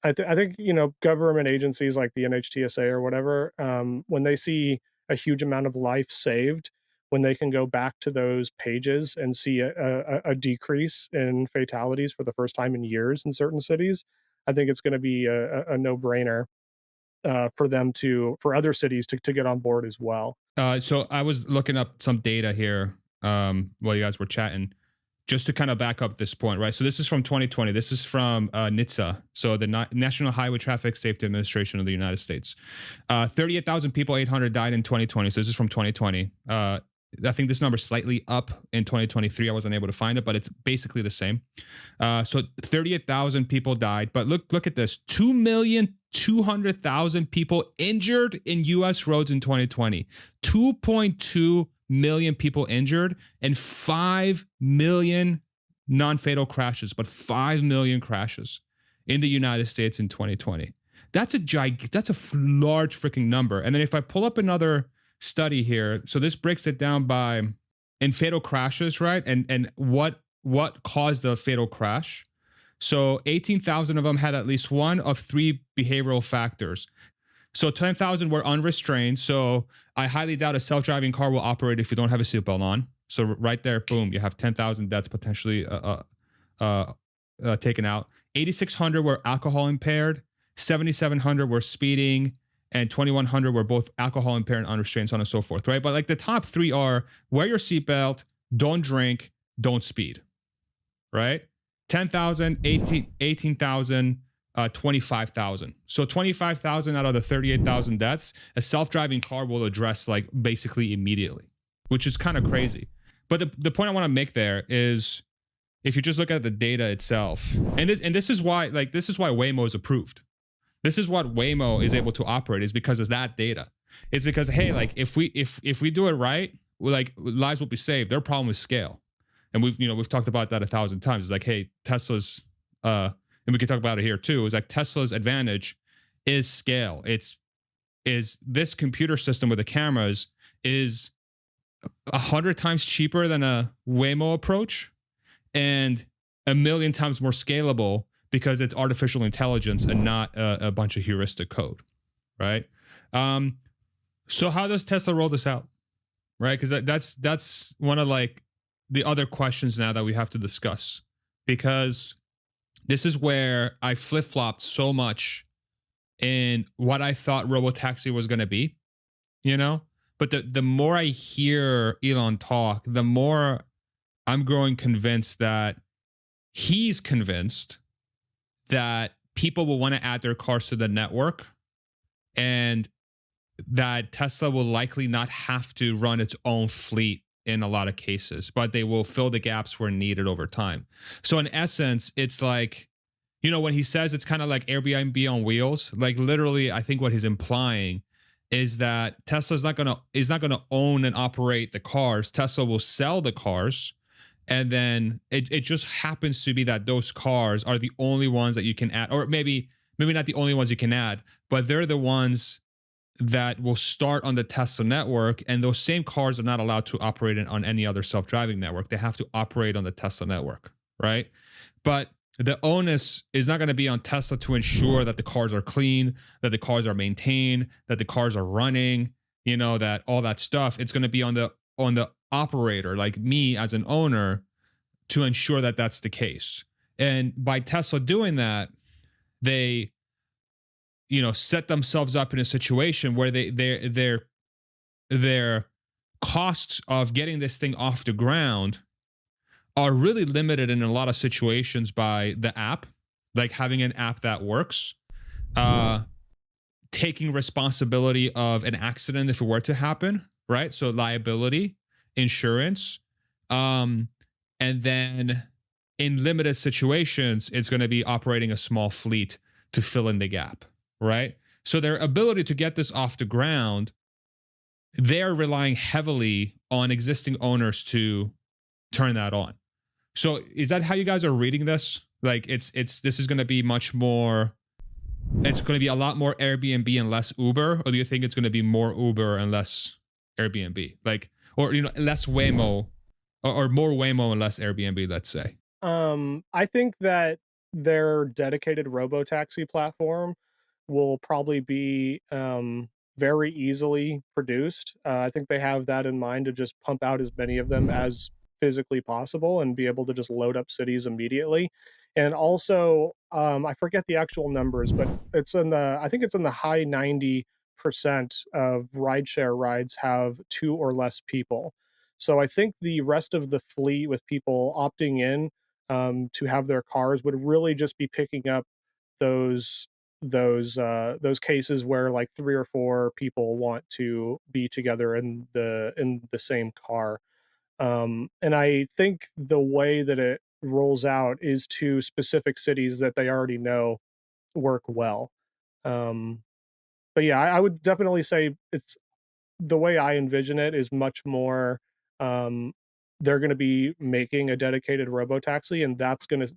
I think, you know, government agencies like the NHTSA or whatever, when they see a huge amount of life saved, when they can go back to those pages and see a decrease in fatalities for the first time in years in certain cities, I think it's going to be a no brainer for them to for other cities to get on board as well. So I was looking up some data here while you guys were chatting, just to kind of back up this point, right? So this is from 2020. This is from NHTSA, so the National Highway Traffic Safety Administration of the United States. 38,000 people, 800 died in 2020. So this is from 2020. I think this number is slightly up in 2023. I wasn't able to find it, but it's basically the same. So 38,000 people died. But look at this: 2,200,000 people injured in U.S. roads in 2020. 2.2 million people injured and 5 million non-fatal crashes, but 5 million crashes in the United States in 2020. That's a large freaking number. And then if I pull up another study here, so this breaks it down by in fatal crashes, right? And what caused the fatal crash. So 18,000 of them had at least one of three behavioral factors. So 10,000 were unrestrained. So I highly doubt a self-driving car will operate if you don't have a seatbelt on. So right there, boom, you have 10,000 deaths potentially taken out. 8,600 were alcohol impaired. 7,700 were speeding. And 2,100 were both alcohol impaired and unrestrained, so on and so forth, right? But like the top three are wear your seatbelt, don't drink, don't speed, right? 10,000, 18,000, 25,000. So 25,000 out of the 38,000 deaths, a self-driving car will address like basically immediately, which is kind of crazy. But the point I want to make there is if you just look at the data itself, and this is why Waymo is approved. This is what Waymo is able to operate, is because of that data. It's because, hey, like if we do it right, like lives will be saved. Their problem is scale. And we've talked about that 1,000 times. It's like, hey, Tesla's and we can talk about it here too. It's like Tesla's advantage is scale. Is this computer system with the cameras is 100 times cheaper than a Waymo approach and 1,000,000 times more scalable because it's artificial intelligence and not a bunch of heuristic code, right? So how does Tesla roll this out, right? Because that's one of like the other questions now that we have to discuss, because this is where I flip-flopped so much in what I thought Robotaxi was going to be, you know? But the more I hear Elon talk, the more I'm growing convinced that he's convinced that people will want to add their cars to the network and that Tesla will likely not have to run its own fleet in a lot of cases, but they will fill the gaps where needed over time. So in essence, it's like, you know, when he says it's kind of like Airbnb on wheels, like literally, I think what he's implying is that Tesla's not gonna own and operate the cars. Tesla will sell the cars. And then it just happens to be that those cars are the only ones that you can add, or maybe not the only ones you can add, but they're the ones that will start on the Tesla network. And those same cars are not allowed to operate on any other self-driving network. They have to operate on the Tesla network, right? But the onus is not going to be on Tesla to ensure that the cars are clean, that the cars are maintained, that the cars are running, you know, that all that stuff. It's going to be on the operator, like me as an owner, to ensure that that's the case. And by Tesla doing that, they, you know, set themselves up in a situation where their costs of getting this thing off the ground are really limited in a lot of situations by the app, like having an app that works, taking responsibility of an accident if it were to happen, right? So liability, insurance, and then in limited situations, it's going to be operating a small fleet to fill in the gap, right? So their ability to get this off the ground, they're relying heavily on existing owners to turn that on. So is that how you guys are reading this? Like this is going to be much more, it's going to be a lot more Airbnb and less Uber, or do you think it's going to be more Uber and less Airbnb? Like, or, you know, less Waymo or more Waymo and less Airbnb, let's say. I think that their dedicated Robotaxi platform will probably be, very easily produced. I think they have that in mind to just pump out as many of them as physically possible and be able to just load up cities immediately. And also, I forget the actual numbers, but it's in the I think it's in the high 90% of rideshare rides have 2 or less people. So I think the rest of the fleet with people opting in, to have their cars would really just be picking up those those cases where like 3 or 4 people want to be together in the same car. And I think the way that it rolls out is to specific cities that they already know work well. Um, but yeah, I would definitely say it's the way I envision it is much more, um, they're gonna be making a dedicated Robotaxi, and that's gonna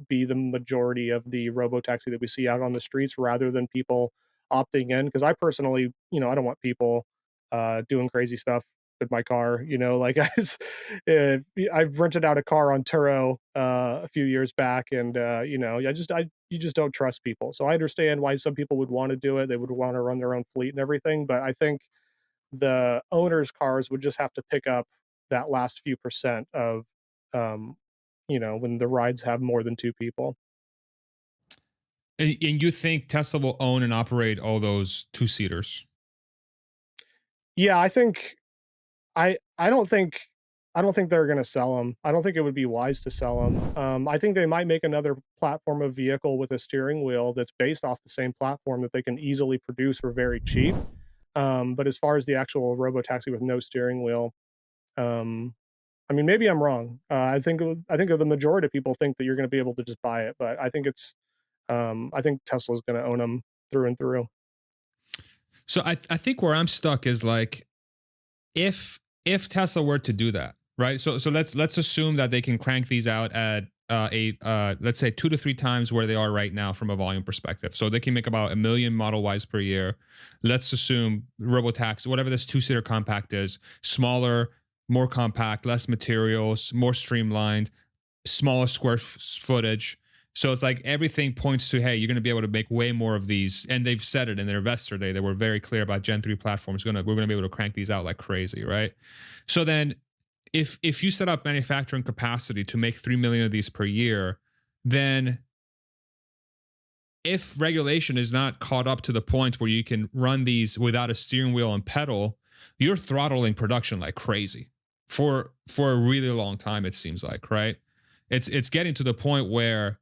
be the majority of the Robotaxi that we see out on the streets rather than people opting in. Because I personally, I don't want people, doing crazy stuff with my car, like, if I've rented out a car on Turo, a few years back, and, you just don't trust people. So I understand why some people would wanna do it, they would wanna run their own fleet and everything, but I think the owners' cars would just have to pick up that last few percent of, um, when the rides have more than 2 people. And you think Tesla will own and operate all those two seaters? Yeah, I think I don't think they're gonna sell them. I don't think it would be wise to sell them. I think they might make another platform of vehicle with a steering wheel that's based off the same platform that they can easily produce for very cheap. But as far as the actual Robotaxi with no steering wheel, um, I mean, maybe I'm wrong. I think the majority of people think that you're gonna be able to just buy it, but I think Tesla's gonna own them through and through. So I think where I'm stuck is like, if Tesla were to do that, right? So let's assume that they can crank these out at let's say 2 to 3 times where they are right now from a volume perspective. So they can make about 1 million Model Ys per year. Let's assume Robotaxi, whatever this two-seater compact is, smaller, more compact, less materials, more streamlined, smaller square footage. So it's like everything points to, hey, you're going to be able to make way more of these. And they've said it in their investor day. They were very clear about Gen 3 platforms. We're going to be able to crank these out like crazy, right? So then if you set up manufacturing capacity to make 3 million of these per year, then if regulation is not caught up to the point where you can run these without a steering wheel and pedal, you're throttling production like crazy for a really long time, it seems like, right? It's getting to the point where,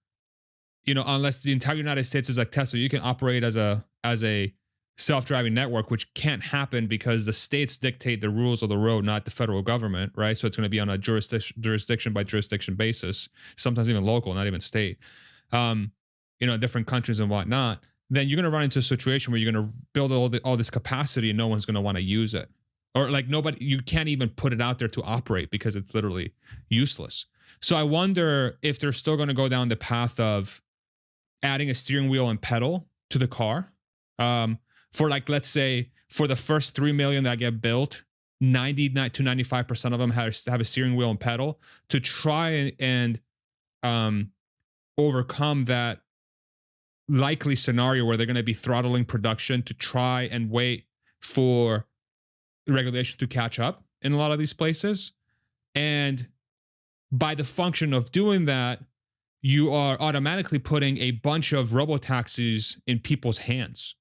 unless the entire United States is like Tesla, you can operate as a self-driving network, which can't happen because the states dictate the rules of the road, not the federal government, right? So it's going to be on a jurisdiction by jurisdiction basis, sometimes even local, not even state. Um, different countries and whatnot. Then you're going to run into a situation where you're going to build all this capacity and no one's going to want to use it, or like nobody, you can't even put it out there to operate because it's literally useless. So I wonder if they're still going to go down the path of adding a steering wheel and pedal to the car. For like, let's say for the first 3 million that get built, 90 to 95% of them have a steering wheel and pedal to try and overcome that likely scenario where they're going to be throttling production to try and wait for regulation to catch up in a lot of these places. And by the function of doing that, you are automatically putting a bunch of robo taxis in people's hands,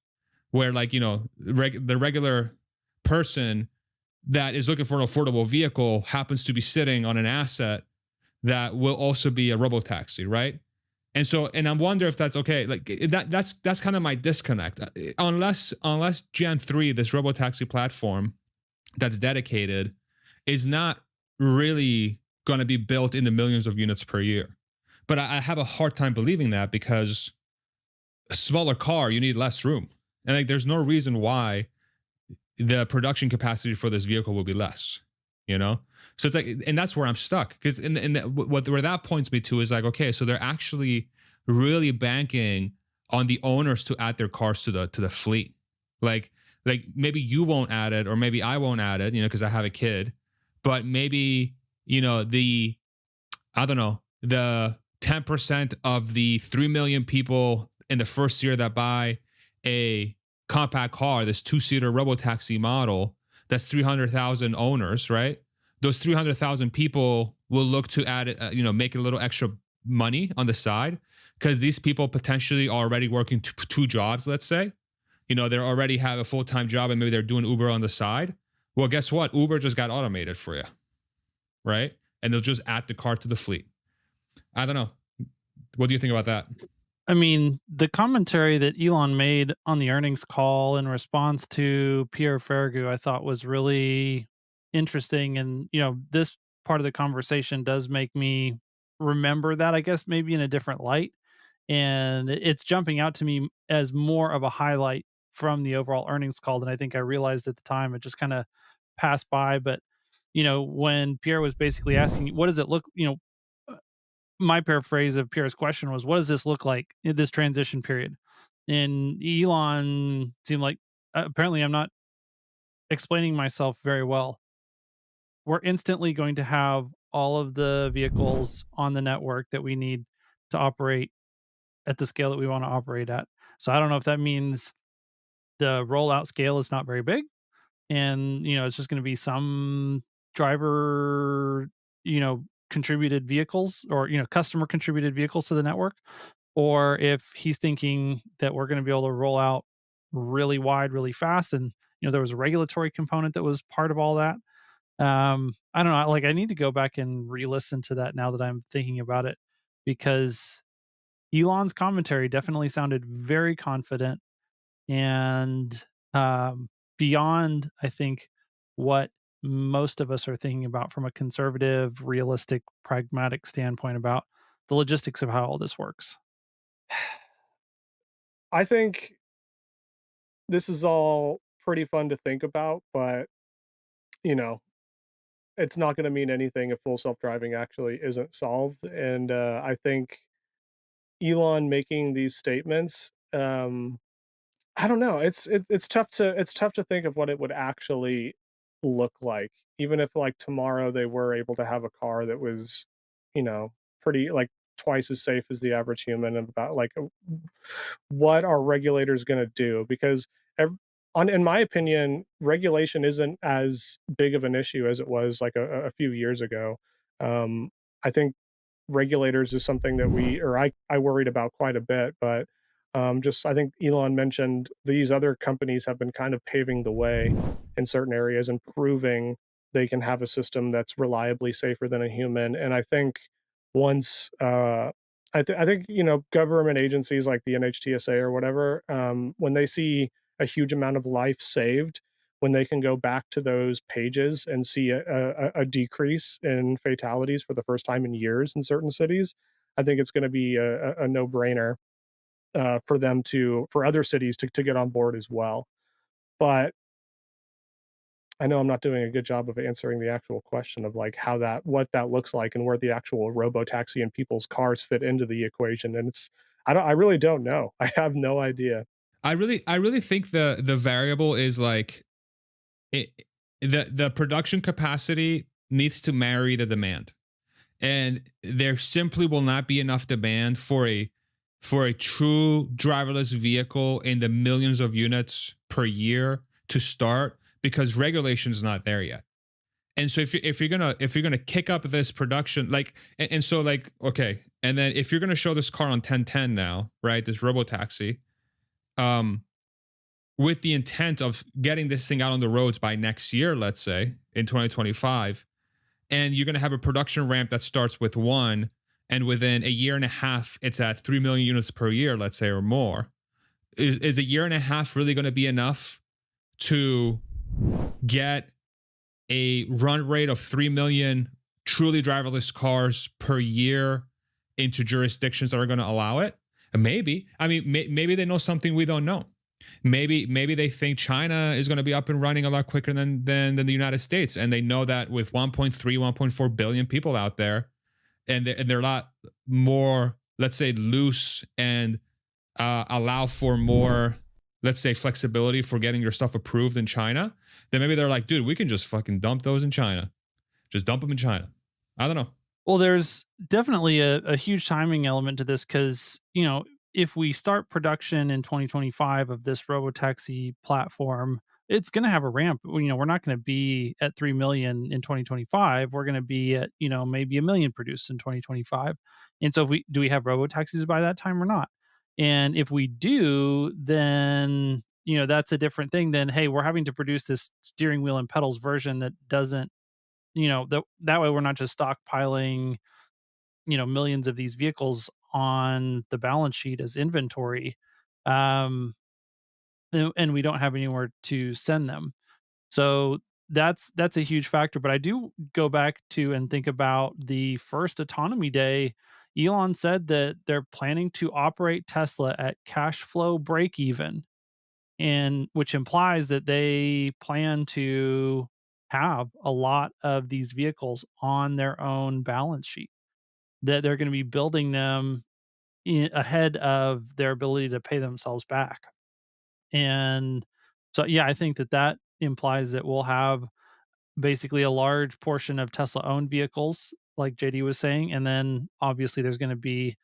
where like, the regular person that is looking for an affordable vehicle happens to be sitting on an asset that will also be a robo taxi, right? And I wonder if that's okay. Like that's kind of my disconnect. Unless Gen 3, this robo taxi platform that's dedicated, is not really going to be built in the millions of units per year. But I have a hard time believing that, because a smaller car, you need less room. And like, there's no reason why the production capacity for this vehicle will be less, So it's like, and that's where I'm stuck. Because where that points me to is like, okay, so they're actually really banking on the owners to add their cars to the fleet. Like maybe you won't add it, or maybe I won't add it, because I have a kid. But maybe, I don't know, the 10% of the 3 million people in the first year that buy a compact car, this two-seater Robotaxi model, that's 300,000 owners, right? Those 300,000 people will look to add, make a little extra money on the side because these people potentially are already working two jobs, let's say. They already have a full-time job and maybe they're doing Uber on the side. Well, guess what? Uber just got automated for you, right? And they'll just add the car to the fleet. I don't know. What do you think about that? I mean, the commentary that Elon made on the earnings call in response to Pierre Ferragu, I thought was really interesting. And, this part of the conversation does make me remember that, I guess, maybe in a different light. And it's jumping out to me as more of a highlight from the overall earnings call than I think I realized at the time. It just kind of passed by. But, when Pierre was basically asking, what does it look, my paraphrase of Pierre's question was, what does this look like in this transition period? And Elon seemed like, apparently I'm not explaining myself very well. We're instantly going to have all of the vehicles on the network that we need to operate at the scale that we want to operate at. So I don't know if that means the rollout scale is not very big and, it's just going to be some driver, contributed vehicles or, customer contributed vehicles to the network, or if he's thinking that we're going to be able to roll out really wide, really fast. And, there was a regulatory component that was part of all that. I don't know. Like, I need to go back and re-listen to that now that I'm thinking about it, because Elon's commentary definitely sounded very confident and beyond, I think, what most of us are thinking about from a conservative, realistic, pragmatic standpoint about the logistics of how all this works. I think this is all pretty fun to think about, but, you know, it's not gonna mean anything if full self-driving actually isn't solved, and, I think Elon making these statements, I don't know, it's tough to think of what it would actually look like, even if, like, tomorrow they were able to have a car that was, pretty like, twice as safe as the average human and about, like, what are regulators gonna do? Because ev in my opinion, regulation isn't as big of an issue as it was, like, a few years ago. I think regulators is something that I worried about quite a bit, but, just I think Elon mentioned these other companies have been kind of paving the way in certain areas and proving they can have a system that's reliably safer than a human, and I think once, I think, government agencies like the NHTSA or whatever, when they see a huge amount of life saved, when they can go back to those pages and see a decrease in fatalities for the first time in years in certain cities, I think it's going to be a no brainer for other cities to get on board as well. But I know I'm not doing a good job of answering the actual question of like what that looks like and where the actual robotaxi and people's cars fit into the equation. And I really don't know. I have no idea. I really think the variable is like it, the production capacity needs to marry the demand, and there simply will not be enough demand for a true driverless vehicle in the millions of units per year to start, because regulation is not there yet. And so if you're gonna kick up this production, like, and so like, okay, and then if you're gonna show this car on 1010 now, right, this robotaxi, um with the intent of getting this thing out on the roads by next year, let's say in 2025, and you're going to have a production ramp that starts with one, and within a year and a half, it's at 3 million units per year, let's say, or more. Is a year and a half really going to be enough to get a run rate of 3 million truly driverless cars per year into jurisdictions that are going to allow it? Maybe. I mean, maybe they know something we don't know. Maybe they think China is going to be up and running a lot quicker than the United States, and they know that with 1.3, 1.4 billion people out there, and they're a lot more, let's say, loose and allow for more, let's say, flexibility for getting your stuff approved in China. Then maybe they're like, dude, we can just fucking dump those in China. Just dump them in China. I don't know. Well, there's definitely a huge timing element to this because, if we start production in 2025 of this Robotaxi platform, it's going to have a ramp. We're not going to be at 3 million in 2025. We're going to be at, maybe a million produced in 2025. And so, if we have Robotaxis by that time or not? And if we do, then, that's a different thing than, hey, we're having to produce this steering wheel and pedals version that doesn't, that way we're not just stockpiling, millions of these vehicles on the balance sheet as inventory, um and we don't have anywhere to send them. So that's a huge factor. But I do go back to and think about the first autonomy day. Elon said that they're planning to operate Tesla at cash flow break even, and which implies that they plan to have a lot of these vehicles on their own balance sheet, that they're going to be building them ahead of their ability to pay themselves back. And so, yeah, I think that that implies that we'll have basically a large portion of Tesla owned vehicles, like JD was saying. And then obviously there's going to be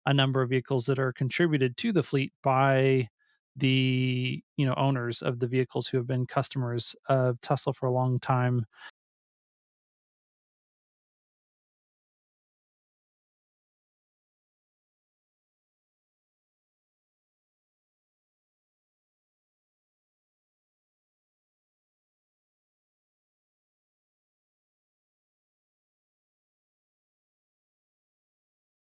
a number of vehicles that are contributed to the fleet by the owners of the vehicles who have been customers of Tesla for a long time.